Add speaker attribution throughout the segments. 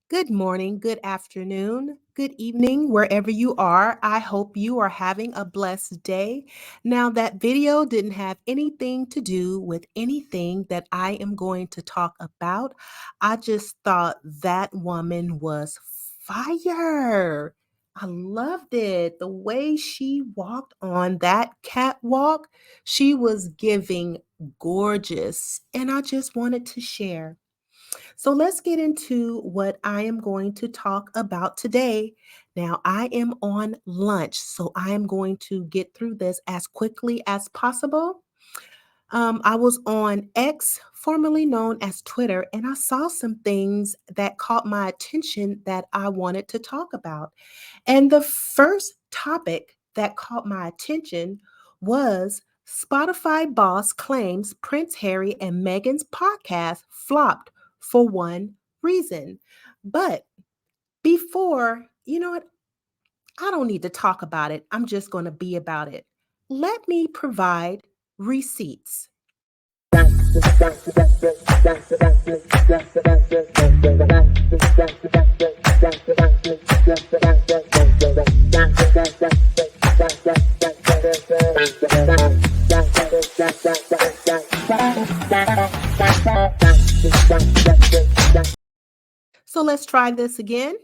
Speaker 1: Good morning, good afternoon, good evening, wherever you are. I hope you are having a blessed day. Now, that video didn't have anything to do with anything that I am going to talk about. I just thought that woman was fire. I loved it. The way she walked on that catwalk, she was giving gorgeous, and I just wanted to share. So let's get into what I am going to talk about today. Now, I am on lunch, so I am going to get through this as quickly as possible. I was on X, formerly known as Twitter, and I saw some things that caught my attention that I wanted to talk about. And the first topic that caught my attention was Spotify boss claims Prince Harry and Meghan's podcast flopped for one reason. But before, you know what? I don't need to talk about it. I'm just going to be about it. Let me provide receipts. So let's try this again.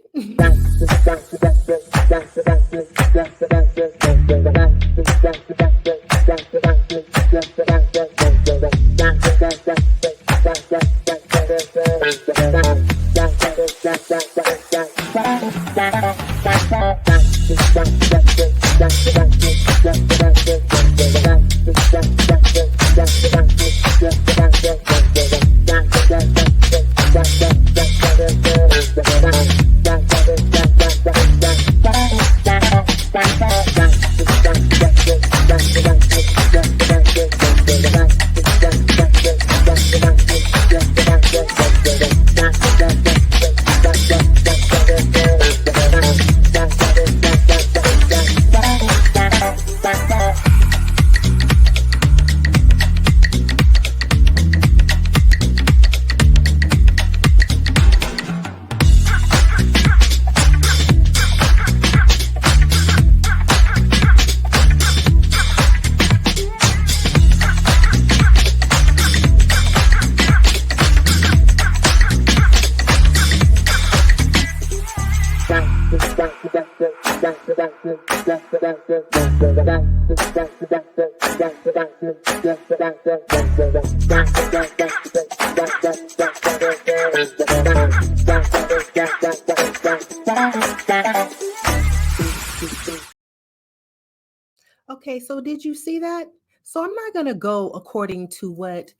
Speaker 1: Okay, so did you see that? So I'm not going to go according to what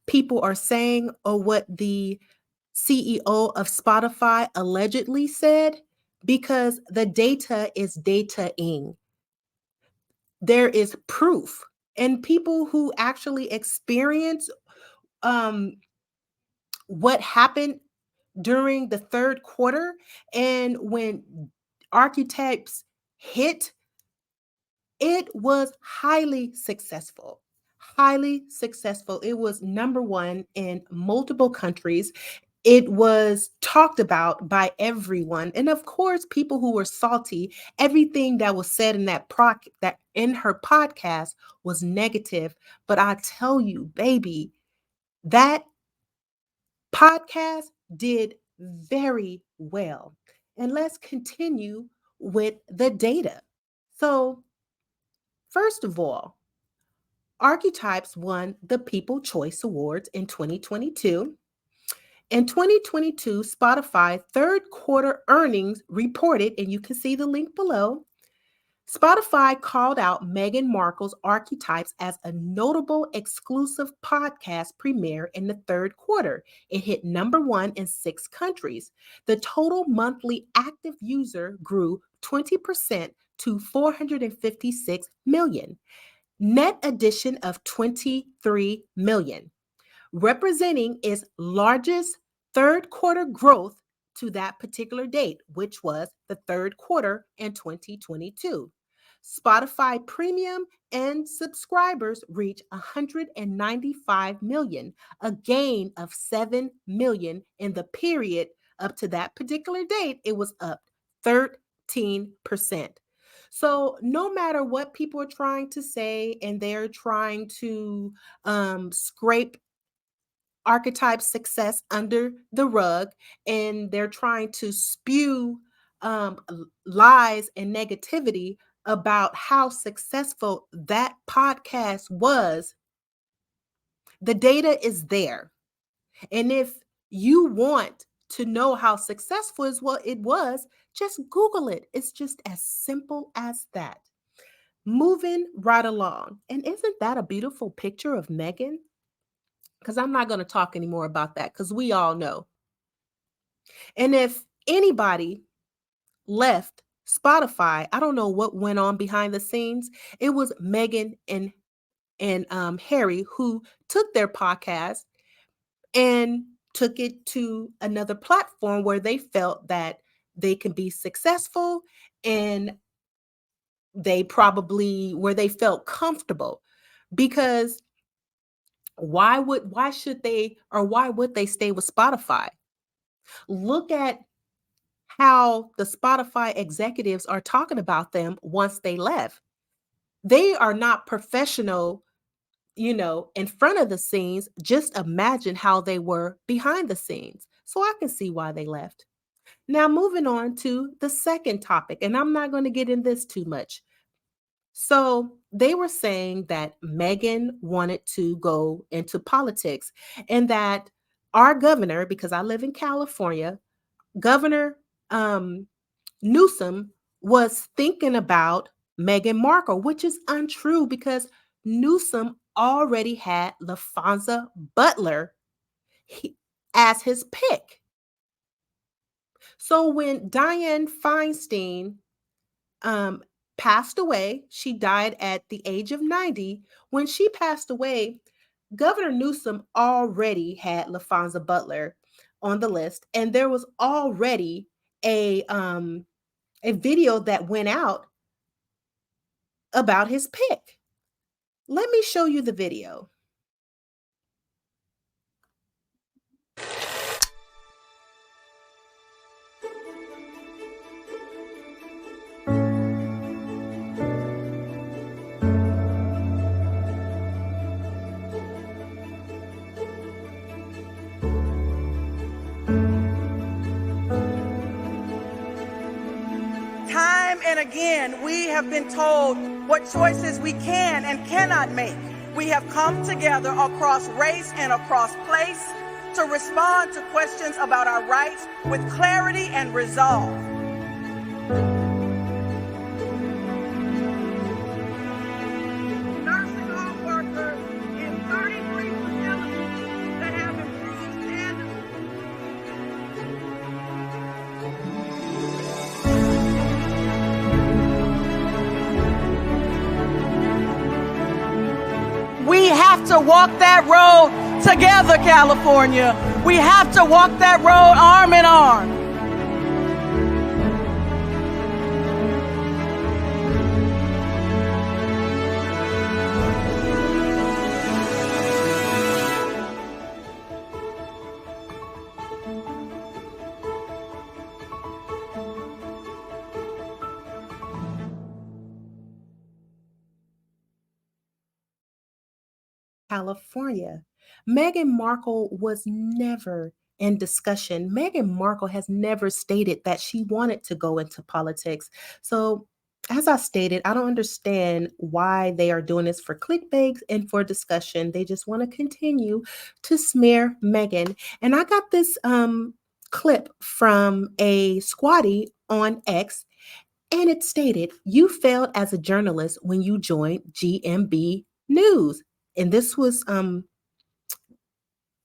Speaker 1: people are saying or what the CEO of Spotify allegedly said, because the data is data-ing. There is proof, and people who actually experience what happened during the third quarter and when architects hit, it was highly successful. highly successful. It was number one in multiple countries. It was talked about by everyone. And of course, people who were salty, everything that was said in that in her podcast was negative. But I tell you, baby, that podcast did very well. And let's continue with the data. So, first of all, Archetypes won the People Choice Awards in 2022. In 2022, Spotify third quarter earnings reported, and you can see the link below. Spotify called out Meghan Markle's Archetypes as a notable exclusive podcast premiere in the third quarter. It hit number one in 6 countries. The total monthly active user grew 20% to 456 million. Net addition of 23 million, representing its largest third quarter growth to that particular date, which was the third quarter in 2022. Spotify Premium and subscribers reached 195 million, a gain of 7 million in the period up to that particular date. It was up 13%. So no matter what people are trying to say, and they're trying to scrape Archetype success under the rug, and they're trying to spew lies and negativity about how successful that podcast was, the data is there. And if you want to know how successful it was, just Google it. It's just as simple as that. Moving right along. And isn't that a beautiful picture of Meghan? Because I'm not going to talk anymore about that, because we all know. And if anybody left Spotify, I don't know what went on behind the scenes. It was Meghan and Harry, who took their podcast and took it to another platform where they felt that they could be successful, and where they felt comfortable. Because why would they stay with Spotify? Look at how the Spotify executives are talking about them once they left. They are not professional, in front of the scenes. Just imagine how they were behind the scenes. So I can see why they left. Now, moving on to the second topic, and I'm not going to get in this too much. So they were saying that Meghan wanted to go into politics, and that our governor, because I live in California, Governor Newsom was thinking about Meghan Markle, which is untrue, because Newsom already had LaFonza Butler as his pick. So when Dianne Feinstein passed away, she died at the age of 90. When she passed away, Governor Newsom already had LaFonza Butler on the list, and there was already a video that went out about his pick. Let me show you the video.
Speaker 2: And again, we have been told what choices we can and cannot make. We have come together across race and across place to respond to questions about our rights with clarity and resolve. Nursing home workers in 33 facilities that have improved standards. We have to walk that road together, California. We have to walk that road arm in arm.
Speaker 1: California. Meghan Markle was never in discussion. Meghan Markle has never stated that she wanted to go into politics. So, as I stated, I don't understand why they are doing this for clickbait and for discussion. They just want to continue to smear Meghan. And I got this clip from a squatty on X, and it stated, "You failed as a journalist when you joined GMB News." And this was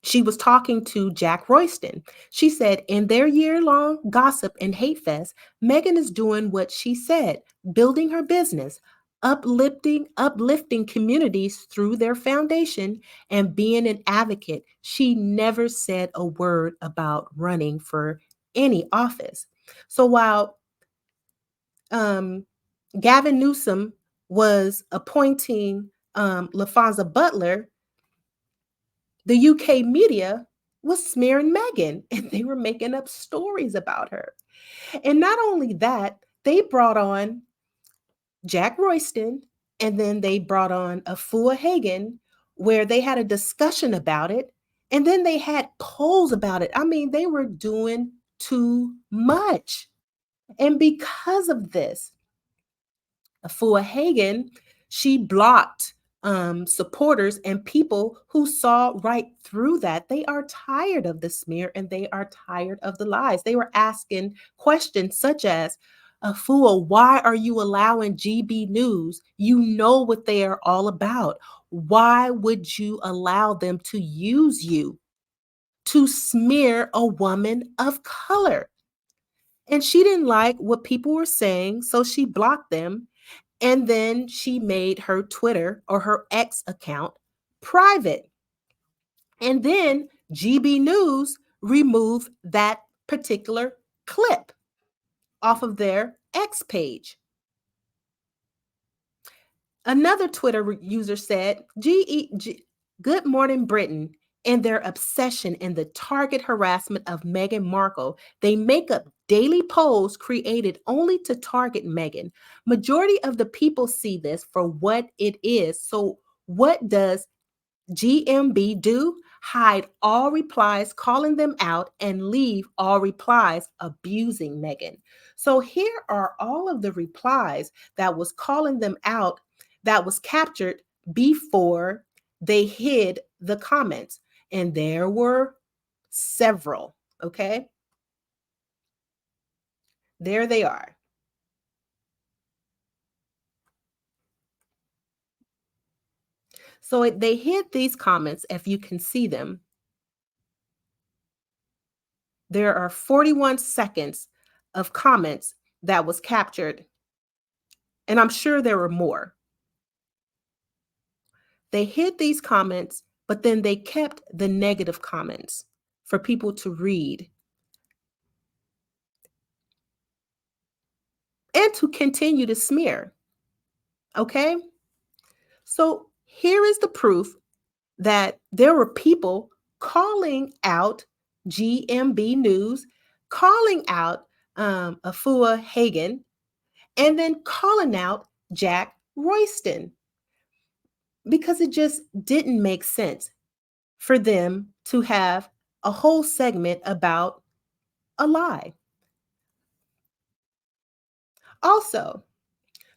Speaker 1: she was talking to Jack Royston. She said, "In their year-long gossip and hate fest, Meghan is doing what she said, building her business, uplifting communities through their foundation, and being an advocate. She never said a word about running for any office." So while um, Gavin Newsom was appointing LaFonza Butler, the UK media was smearing Meghan and they were making up stories about her. And not only that, they brought on Jack Royston and then they brought on Afua Hagen, where they had a discussion about it. And then they had polls about it. I mean, they were doing too much. And because of this, Afua Hagen, she blocked supporters and people who saw right through that. They are tired of the smear and they are tired of the lies. They were asking questions such as, "Afua, why are you allowing GB News? You know what they are all about. Why would you allow them to use you to smear a woman of color?" And she didn't like what people were saying, so she blocked them. And then she made her Twitter or her X account private. And then GB News removed that particular clip off of their X page. Another Twitter user said, "Good Morning Britain and their obsession and the target harassment of Meghan Markle. They make up daily polls created only to target Meghan. Majority of the people see this for what it is. So what does GMB do? Hide all replies, calling them out, and leave all replies abusing Meghan." So here are all of the replies that was calling them out that was captured before they hid the comments. And there were several, okay? There they are. So they hid these comments, if you can see them. There are 41 seconds of comments that was captured, and I'm sure there were more. They hid these comments, but then they kept the negative comments for people to read and to continue to smear. Okay? So here is the proof that there were people calling out GMB News, calling out Afua Hagen, and then calling out Jack Royston, because it just didn't make sense for them to have a whole segment about a lie. Also,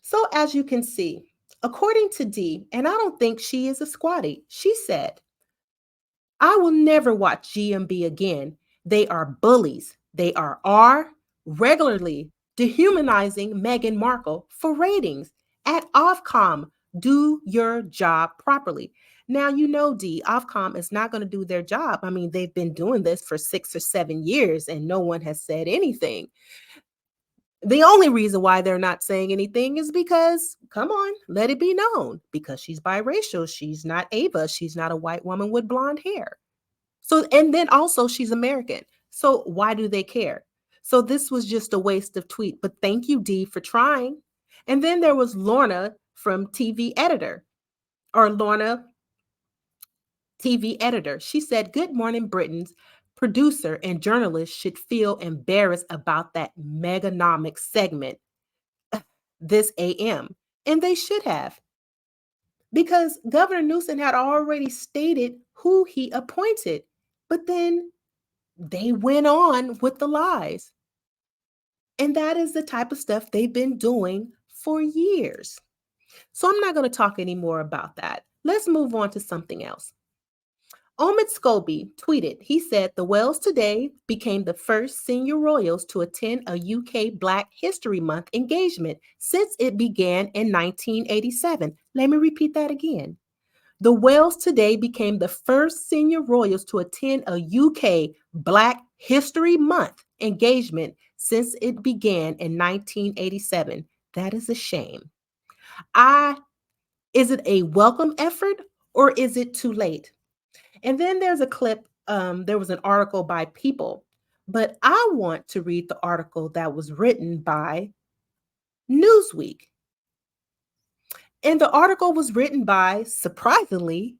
Speaker 1: so as you can see, according to Dee, and I don't think she is a squatty, she said, "I will never watch GMB again. They are bullies. They are regularly dehumanizing Meghan Markle for ratings. At Ofcom, do your job properly." Now, you know, Dee, Ofcom is not going to do their job. I mean, they've been doing this for 6 or 7 years and no one has said anything. The only reason why they're not saying anything is because, come on, let it be known, because she's biracial. She's not Ava. She's not a white woman with blonde hair. So, and then also she's American. So why do they care? So this was just a waste of tweet. But thank you, Dee, for trying. And then there was Lorna from TV Editor, or Lorna TV Editor. She said, "Good Morning Britain's producer and journalist should feel embarrassed about that meganomic segment this AM." And they should have, because Governor Newsom had already stated who he appointed. But then they went on with the lies. And that is the type of stuff they've been doing for years. So I'm not going to talk anymore about that. Let's move on to something else. Omid Scobie tweeted, he said, the Wells today became the first senior royals to attend a UK Black History Month engagement since it began in 1987. Let me repeat that again. The Wells today became the first senior royals to attend a UK Black History Month engagement since it began in 1987. That is a shame. Is it a welcome effort or is it too late? And then there's a clip, there was an article by People, but I want to read the article that was written by Newsweek. And the article was written by, surprisingly,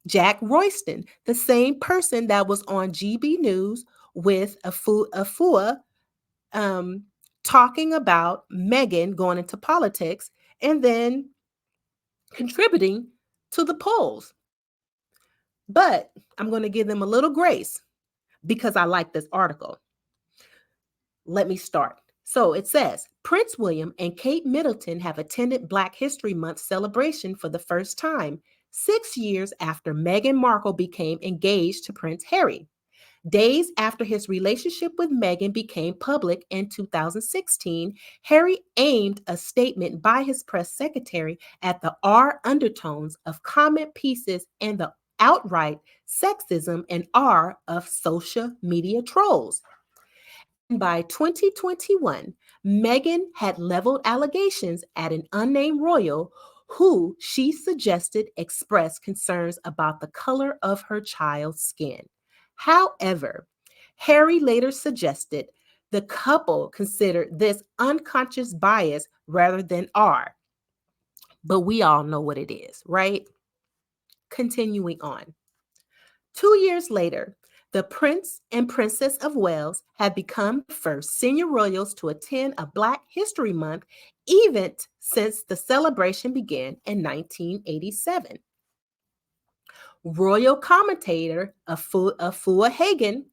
Speaker 1: Jack Royston, the same person that was on GB News with Afua talking about Meghan going into politics and then contributing to the polls. But I'm going to give them a little grace because I like this article. Let me start. So it says Prince William and Kate Middleton have attended Black History Month celebration for the first time, 6 years after Meghan Markle became engaged to Prince Harry. Days after his relationship with Meghan became public in 2016, Harry aimed a statement by his press secretary at the R undertones of comment pieces and the outright sexism and R of social media trolls. By 2021, Meghan had leveled allegations at an unnamed royal who she suggested expressed concerns about the color of her child's skin. However, Harry later suggested the couple considered this unconscious bias rather than R. But we all know what it is, right? Continuing on. 2 years later, the Prince and Princess of Wales have become the first senior royals to attend a Black History Month event since the celebration began in 1987. Royal commentator Afua Hagen,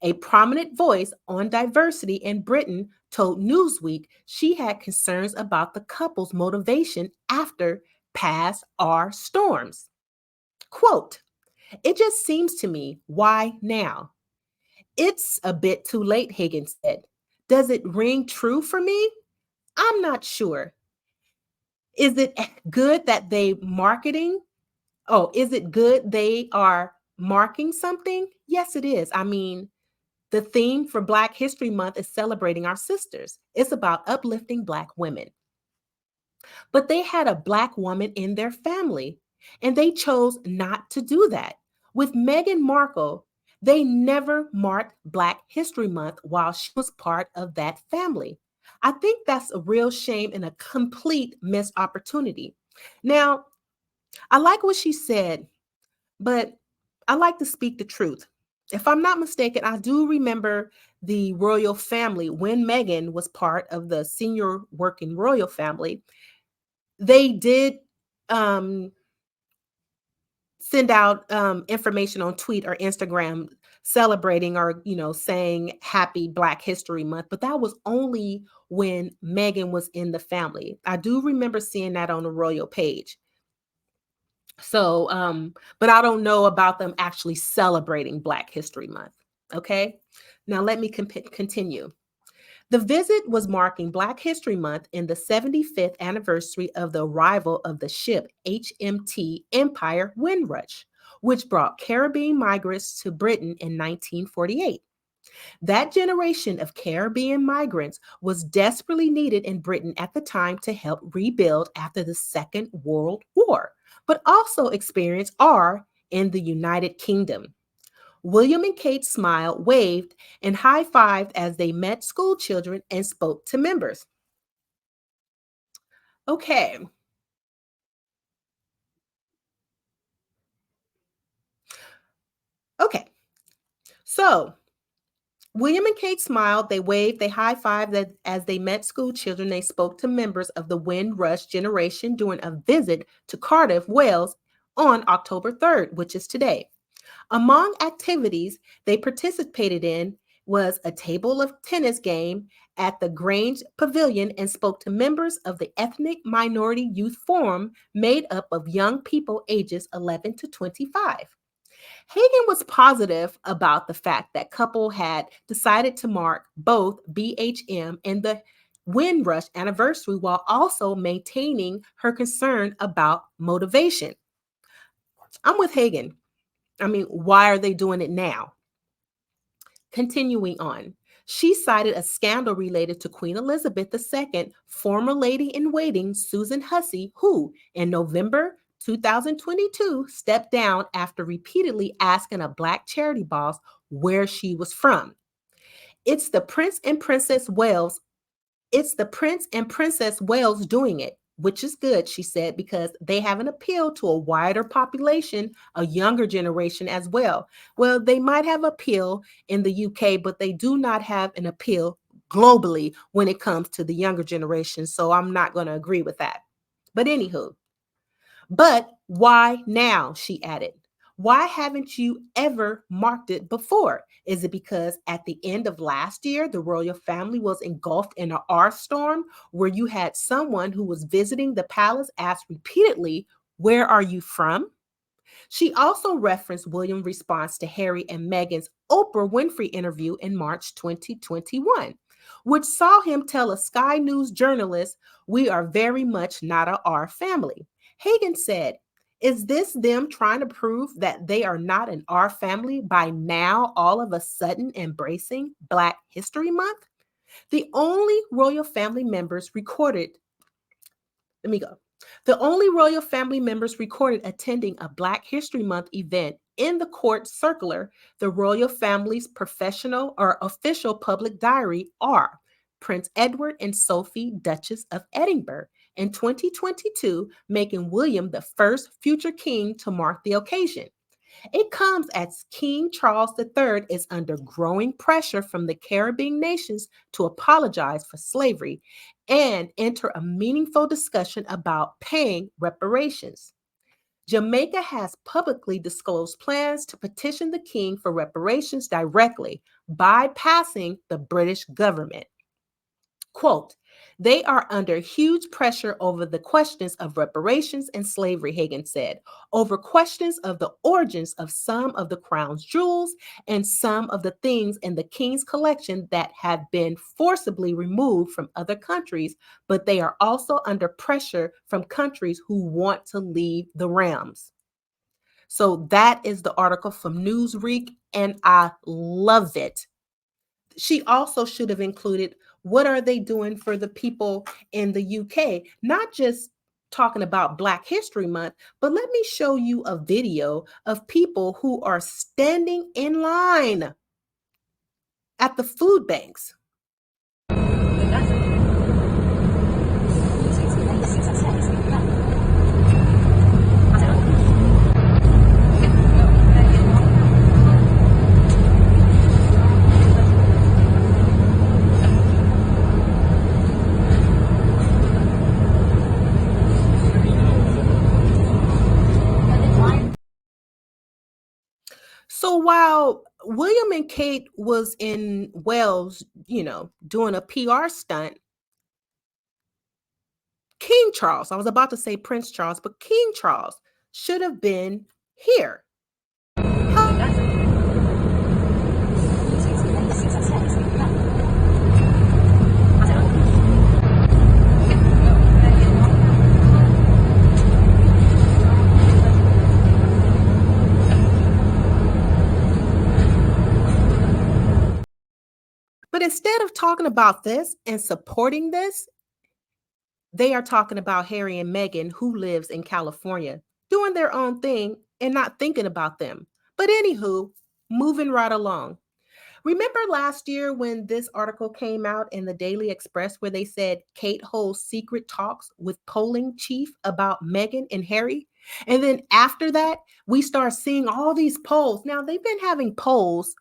Speaker 1: a prominent voice on diversity in Britain, told Newsweek she had concerns about the couple's motivation after past R storms. Quote, it just seems to me, why now? It's a bit too late, Higgins said. Does it ring true for me? I'm not sure. Is it good that they marketing? Oh, is it good they are marking something? Yes, it is. I mean, the theme for Black History Month is celebrating our sisters. It's about uplifting Black women. But they had a Black woman in their family, and they chose not to do that. With Meghan Markle, they never marked Black History Month while she was part of that family. I think that's a real shame and a complete missed opportunity. Now, I like what she said, but I like to speak the truth. If I'm not mistaken, I do remember the royal family when Meghan was part of the senior working royal family. They did um, send out information on tweet or Instagram celebrating or saying happy Black History Month, but that was only when Meghan was in the family. I do remember seeing that on the royal page. So, but I don't know about them actually celebrating Black History Month. Okay, now let me continue. The visit was marking Black History Month in the 75th anniversary of the arrival of the ship HMT Empire Windrush, which brought Caribbean migrants to Britain in 1948. That generation of Caribbean migrants was desperately needed in Britain at the time to help rebuild after the Second World War, but also experience R in the United Kingdom. William and Kate smiled, waved, and high-fived as they met school children and spoke to members. Okay. Okay. So William and Kate smiled, they waved, they high-fived as they met school children. They spoke to members of the Windrush generation during a visit to Cardiff, Wales on October 3rd, which is today. Among activities they participated in was a table of tennis game at the Grange Pavilion and spoke to members of the Ethnic Minority Youth Forum made up of young people ages 11 to 25. Hagen was positive about the fact that couple had decided to mark both BHM and the Windrush anniversary while also maintaining her concern about motivation. I'm with Hagen. I mean, why are they doing it now? Continuing on, she cited a scandal related to Queen Elizabeth II, former lady in waiting Susan Hussey, who in November 2022 stepped down after repeatedly asking a Black charity boss where she was from. It's the Prince and Princess Wales it's the Prince and Princess Wales doing it, which is good, she said, because they have an appeal to a wider population, a younger generation as well. Well, they might have appeal in the UK, but they do not have an appeal globally when it comes to the younger generation. So I'm not going to agree with that. But anywho, but why now? She added. Why haven't you ever marked it before? Is it because at the end of last year, the royal family was engulfed in an R storm where you had someone who was visiting the palace ask repeatedly, "Where are you from?" She also referenced William's response to Harry and Meghan's Oprah Winfrey interview in March 2021, which saw him tell a Sky News journalist, "We are very much not a R family." Hagen said, "Is this them trying to prove that they are not an R family by now all of a sudden embracing Black History Month?" The only royal family members recorded let me go. The only royal family members recorded attending a Black History Month event in the court circular, the royal family's professional or official public diary, are Prince Edward and Sophie, Duchess of Edinburgh, in 2022, making William the first future king to mark the occasion. It comes as King Charles III is under growing pressure from the Caribbean nations to apologize for slavery and enter a meaningful discussion about paying reparations. Jamaica has publicly disclosed plans to petition the king for reparations directly, bypassing the British government. Quote, "They are under huge pressure over the questions of reparations and slavery," Hagen said, "over questions of the origins of some of the crown's jewels and some of the things in the king's collection that have been forcibly removed from other countries, but they are also under pressure from countries who want to leave the realms." So that is the article from Newsweek, and I love it. She also should have included what are they doing for the people in the UK, not just talking about Black History Month, but let me show you a video of people who are standing in line at the food banks. So while William and Kate was in Wales, doing a PR stunt, King Charles, I was about to say Prince Charles, but King Charles should have been here. But instead of talking about this and supporting this, they are talking about Harry and Meghan, who lives in California, doing their own thing and not thinking about them. But anywho, moving right along. Remember last year when this article came out in the Daily Express where they said Kate holds secret talks with polling chief about Meghan and Harry? And then after that, we start seeing all these polls. Now, they've been having polls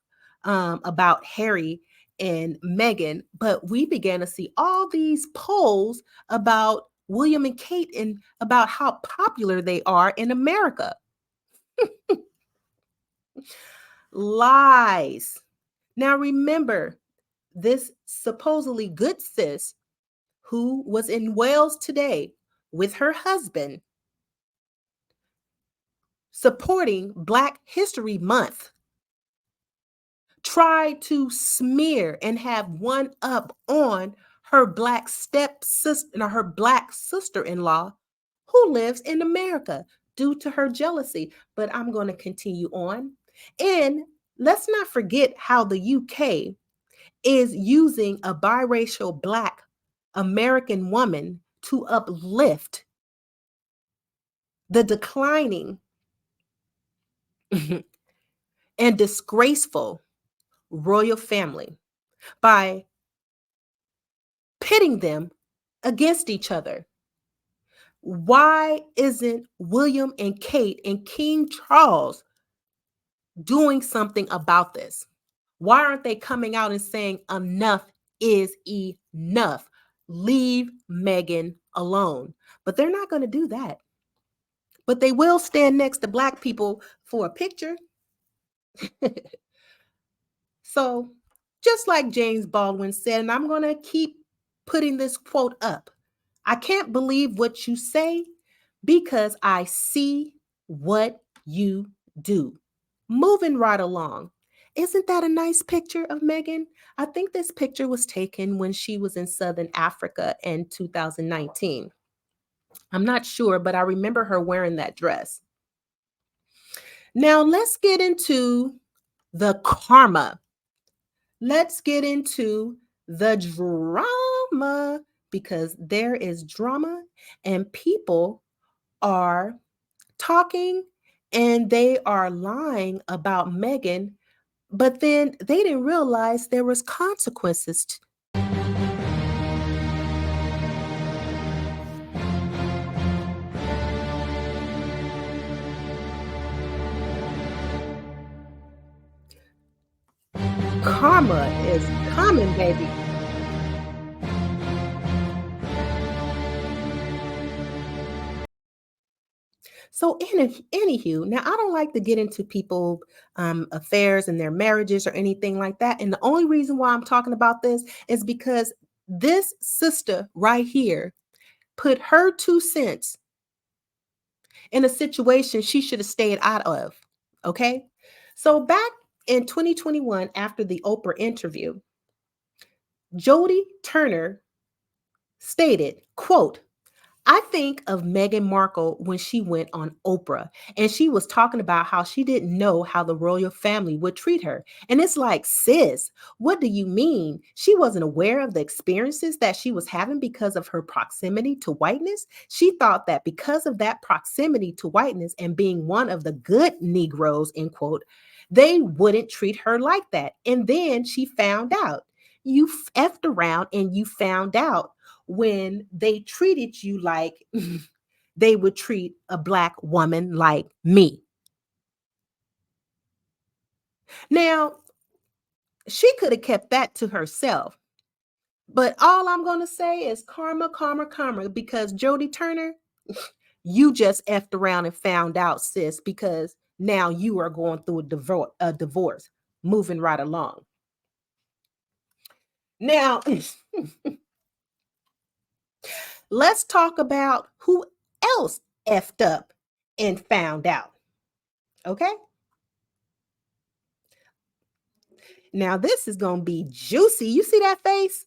Speaker 1: about Harry and Meghan, but we began to see all these polls about William and Kate and about how popular they are in America. Lies. Now remember, this supposedly good sis who was in Wales today with her husband supporting Black History Month tried to smear and have one up on her Black stepsister, her Black sister-in-law who lives in America due to her jealousy. But I'm going to continue on. And let's not forget how the UK is using a biracial Black American woman to uplift the declining and disgraceful royal family by pitting them against each other. Why isn't William and Kate and King Charles doing something about this? Why aren't they coming out and saying enough is enough? Leave Meghan alone. But they're not going to do that. But they will stand next to Black people for a picture. So, just like James Baldwin said, and I'm going to keep putting this quote up, I can't believe what you say because I see what you do. Moving right along. Isn't that a nice picture of Meghan? I think this picture was taken when she was in Southern Africa in 2019. I'm not sure, but I remember her wearing that dress. Now, let's get into the karma. Let's get into the drama because there is drama and people are talking and they are lying about Meghan, but then they didn't realize there was consequences. Karma is coming, baby. So, anywho, now I don't like to get into people affairs and their marriages or anything like that. And the only reason why I'm talking about this is because this sister right here put her 2 cents in a situation she should have stayed out of. Okay. So, back in 2021, after the Oprah interview, Jodie Turner stated, quote, I think of Meghan Markle when she went on Oprah and she was talking about how she didn't know how the royal family would treat her. And it's like, sis, what do you mean? She wasn't aware of the experiences that she was having because of her proximity to whiteness. She thought that because of that proximity to whiteness and being one of the good Negroes, end quote, they wouldn't treat her like that. And then she found out. You effed around and you found out when they treated you like they would treat a Black woman like me. Now, she could have kept that to herself. But all I'm going to say is karma, karma, karma, because Jodie Turner, you just effed around and found out, sis, because now you are going through a divorce. Moving right along. Now, let's talk about who else effed up and found out. Okay? Now, this is going to be juicy. You see that face?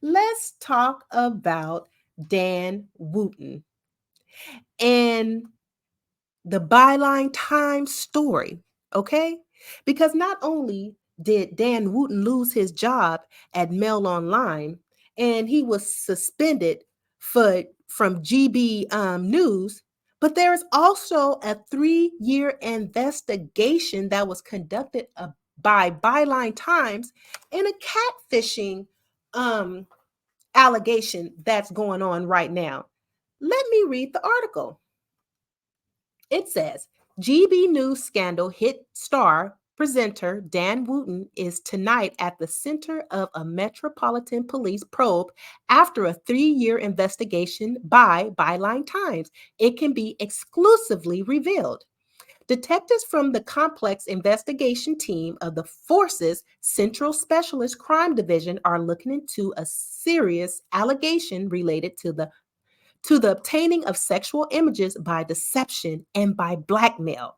Speaker 1: Let's talk about Dan Wootton and the Byline Times story, okay? Because not only did Dan Wootton lose his job at Mail Online and he was suspended from GB News, but there's also a 3-year investigation that was conducted by Byline Times in a catfishing allegation that's going on right now. Let me read the article. It says, GB News scandal hit star presenter Dan Wootton is tonight at the center of a Metropolitan Police probe after a 3-year investigation by Byline Times. It can be exclusively revealed. Detectives from the complex investigation team of the Force's Central Specialist Crime Division are looking into a serious allegation related to the obtaining of sexual images by deception and by blackmail.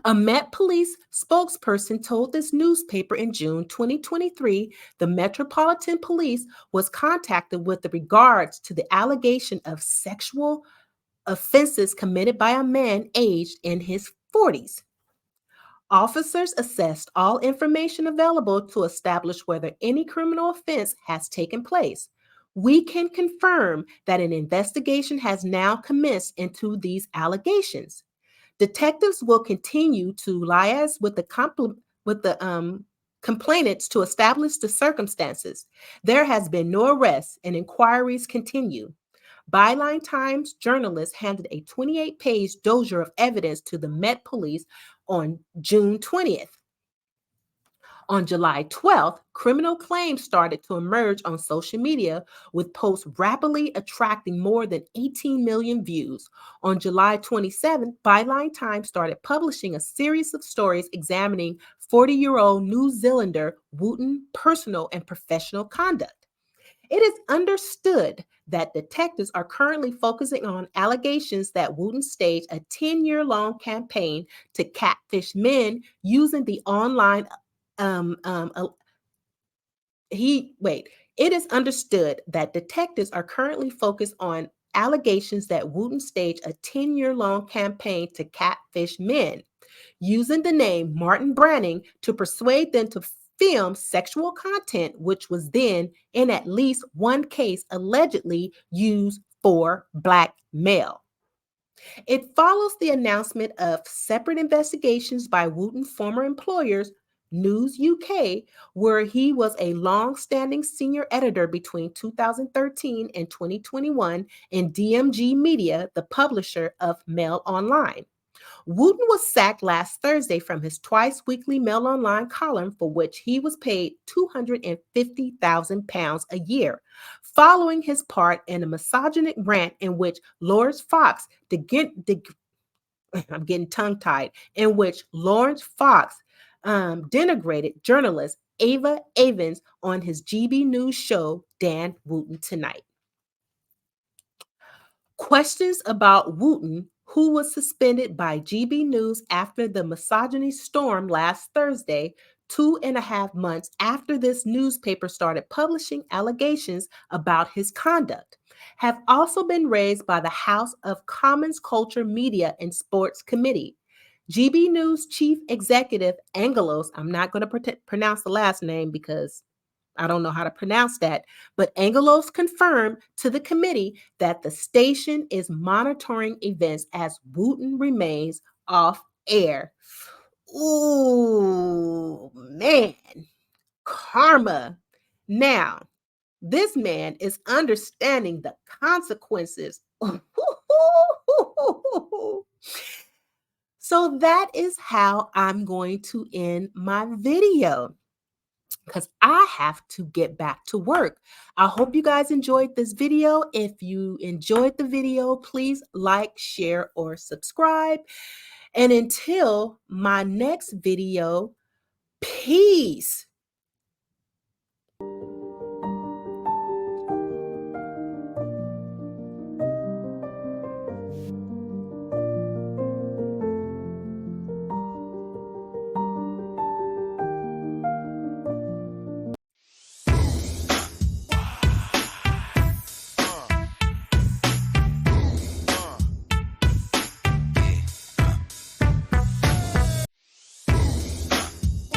Speaker 1: A Met Police spokesperson told this newspaper in June 2023 the Metropolitan Police was contacted with regards to the allegation of sexual offenses committed by a man aged in his 40s. Officers assessed all information available to establish whether any criminal offense has taken place. We can confirm that an investigation has now commenced into these allegations. Detectives will continue to liaise with the complainants to establish the circumstances. There has been no arrests, and inquiries continue. Byline Times journalists handed a 28-page dossier of evidence to the Met Police on June 20th. On July 12th, criminal claims started to emerge on social media, with posts rapidly attracting more than 18 million views. On July 27th, Byline Times started publishing a series of stories examining 40-year-old New Zealander Wootton's personal and professional conduct. It is understood that detectives are currently focusing on allegations that Wootton staged a 10-year-long campaign to catfish men using the online um, um, uh, he wait. It is understood that detectives are currently focused on allegations that Wootton staged a 10-year-long campaign to catfish men using the name Martin Branning to persuade them to film sexual content, which was then, in at least one case, allegedly used for blackmail. It follows the announcement of separate investigations by Wootton's former employers, News UK, where he was a long-standing senior editor between 2013 and 2021, and DMG Media, the publisher of Mail Online. Wootton was sacked last Thursday from his twice-weekly Mail Online column, for which he was paid £250,000 a year, following his part in a misogynistic rant in which Lawrence Fox, I'm getting tongue-tied, in which Lawrence Fox denigrated journalist Ava Evans on his GB News show, Dan Wootton Tonight. Questions about Wootton, who was suspended by GB News after the misogyny storm last Thursday, 2.5 months after this newspaper started publishing allegations about his conduct, have also been raised by the House of Commons Culture, Media, and Sports Committee. GB News Chief Executive Angelos, I'm not going to pronounce the last name because I don't know how to pronounce that, but Angelos confirmed to the committee that the station is monitoring events as Wootton remains off air. Ooh, man, karma. Now, this man is understanding the consequences. So that is how I'm going to end my video, because I have to get back to work. I hope you guys enjoyed this video. If you enjoyed the video, please like, share, or subscribe. And until my next video, peace.